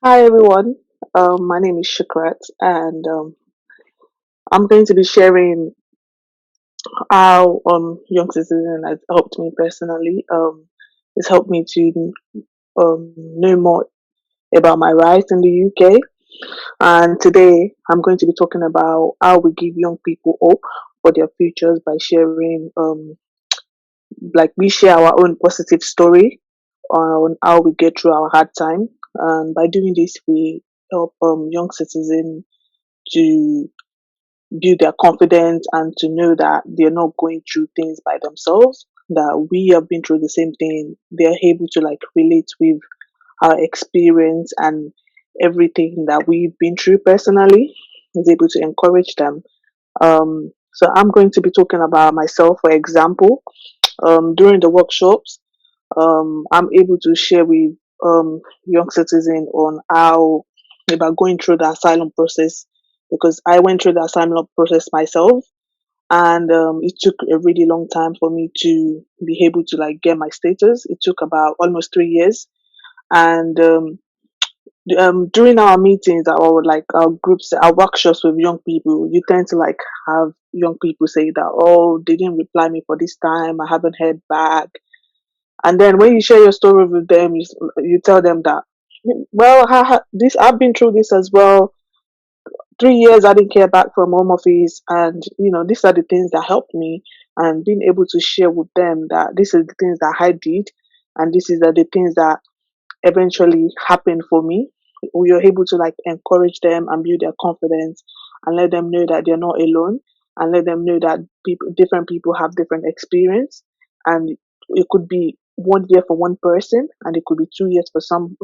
Hi everyone, my name is Sukurat, and I'm going to be sharing how Young Citizen has helped me personally. It's helped me to know more about my rights in the UK, and today I'm going to be talking about how we give young people hope for their futures by sharing, like we share our own positive story on how we get through our hard time, and by doing this, we help young citizens to build their confidence and to know that they're not going through things by themselves, that we have been through the same thing. They're able to like relate with our experience and everything that we've been through personally is able to encourage them. So I'm going to be talking about myself, for example. During the workshops, I'm able to share with young citizens on how about going through the asylum process because I went through the asylum process myself, and it took a really long time for me to be able to like get my status. It took about almost 3 years, and during our meetings, our like our groups, our workshops with young people, you tend to like have young people say that, oh, they didn't reply me for this time, I haven't heard back. And then when you share your story with them, you tell them that, well, this I've been through this as well. 3 years I didn't hear back from home office, and these are the things that helped me, and being able to share with them that this is the things that I did, and this is the things that eventually happened for me. We are able to like encourage them and build their confidence, and let them know that they're not alone, and let them know that different people have different experience, and it could be 1 year for one person, and it could be 2 years for some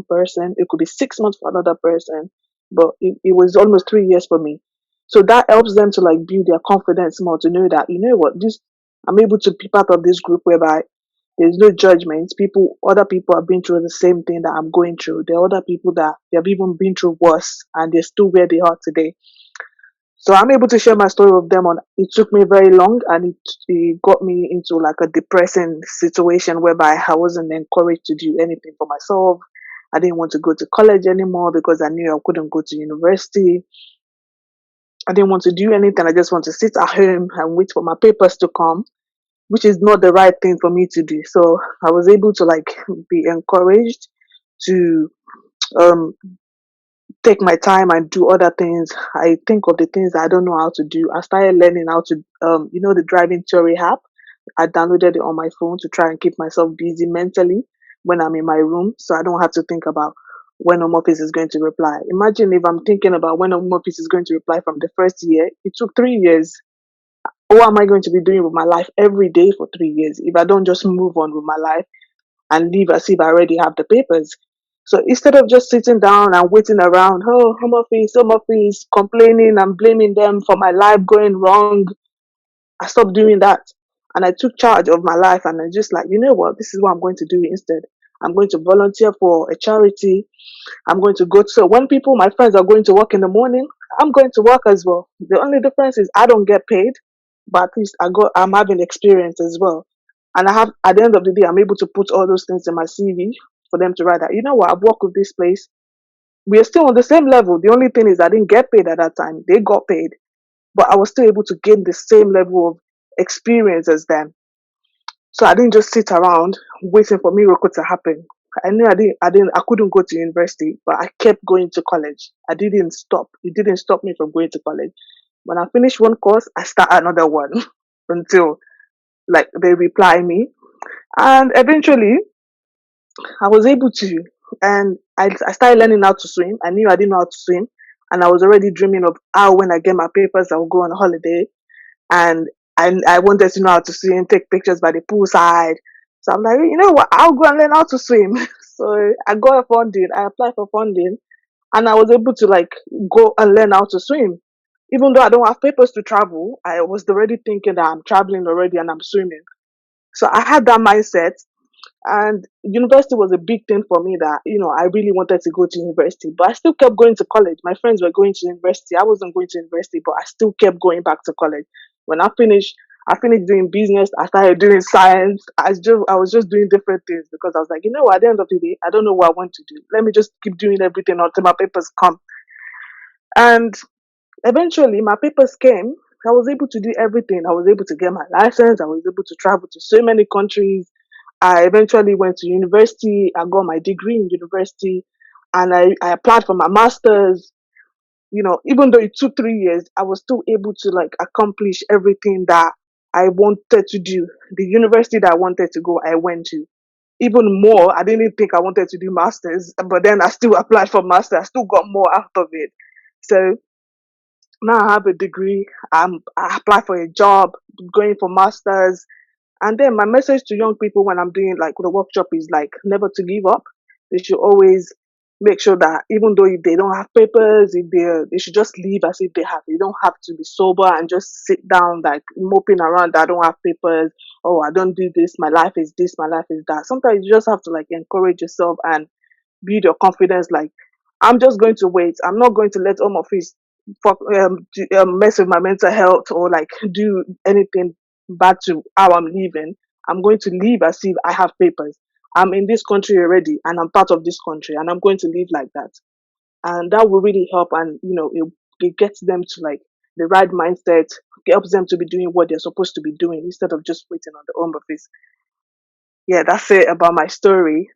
person, it could be 6 months for another person, but it was almost 3 years for me. So that helps them to like build their confidence more, to know that, what, this, I'm able to be part of this group whereby there's no judgment. Other people have been through the same thing that I'm going through. There are other people that they have even been through worse, and they're still where they are today. So I'm able to share my story with them. On it took me very long, and it got me into like a depressing situation whereby I wasn't encouraged to do anything for myself. I didn't want to go to college anymore because I knew I couldn't go to university. I didn't want to do anything. I just want to sit at home and wait for my papers to come, which is not the right thing for me to do. So I was able to like be encouraged to um take my time and do other things. I think of the things that I don't know how to do. I started learning how to the driving theory app. I downloaded it on my phone to try and keep myself busy mentally when I'm in my room, so I don't have to think about when home office is going to reply. Imagine if I'm thinking about when home office is going to reply from the first year. It took 3 years. What am I going to be doing with my life every day for 3 years if I don't just move on with my life and live as if I already have the papers? So instead of just sitting down and waiting around, oh, home office, complaining and blaming them for my life going wrong, I stopped doing that. And I took charge of my life, and I just like, you know what, this is what I'm going to do instead. I'm going to volunteer for a charity. I'm going to go to, so when people, my friends are going to work in the morning, I'm going to work as well. The only difference is I don't get paid, but at least I'm having experience as well. And I have, at the end of the day, I'm able to put all those things in my CV for them to write that, you know what, I've worked with this place. We are still on the same level. The only thing is I didn't get paid at that time. They got paid, but I was still able to gain the same level of experience as them. So I didn't just sit around waiting for miracle to happen. I knew I couldn't go to university, but I kept going to college. I didn't stop. It didn't stop me from going to college. When I finish one course, I start another one until like they reply me. And eventually I was able to, and I started learning how to swim. I knew I didn't know how to swim, and I was already dreaming of how when I get my papers, I will go on a holiday, and I wanted to know how to swim, take pictures by the poolside. So I'm like, you know what, I'll go and learn how to swim. So I got a funding, I applied for funding, and I was able to like go and learn how to swim. Even though I don't have papers to travel, I was already thinking that I'm traveling already and I'm swimming. So I had that mindset, and university was a big thing for me that, I really wanted to go to university, but I still kept going to college. My friends were going to university. I wasn't going to university, but I still kept going back to college. When I finished, I finished doing business. I started doing science. I was just doing different things because I was like, at the end of the day, I don't know what I want to do. Let me just keep doing everything until my papers come. And eventually, my papers came. I was able to do everything. I was able to get my license. I was able to travel to so many countries. I eventually went to university. I got my degree in university, and I applied for my master's. Even though it took 3 years, I was still able to like accomplish everything that I wanted to do. The university that I wanted to go, I went to. Even more, I didn't think I wanted to do masters, but then I still applied for master. I still got more out of it. So now I have a degree. I apply for a job, going for masters, and then my message to young people when I'm doing like the workshop is like never to give up. They should always make sure that even though if they don't have papers, if they should just leave as if they have. They don't have to be sober and just sit down like moping around that I don't have papers. Oh, I don't do this. My life is this. My life is that. Sometimes you just have to like encourage yourself and build your confidence. Like, I'm just going to wait. I'm not going to let home office mess with my mental health or like do anything bad to how I'm living. I'm going to live as if I have papers. I'm in this country already and I'm part of this country and I'm going to live like that. And that will really help. And, it gets them to like the right mindset, helps them to be doing what they're supposed to be doing instead of just waiting on the home office. Yeah, that's it about my story.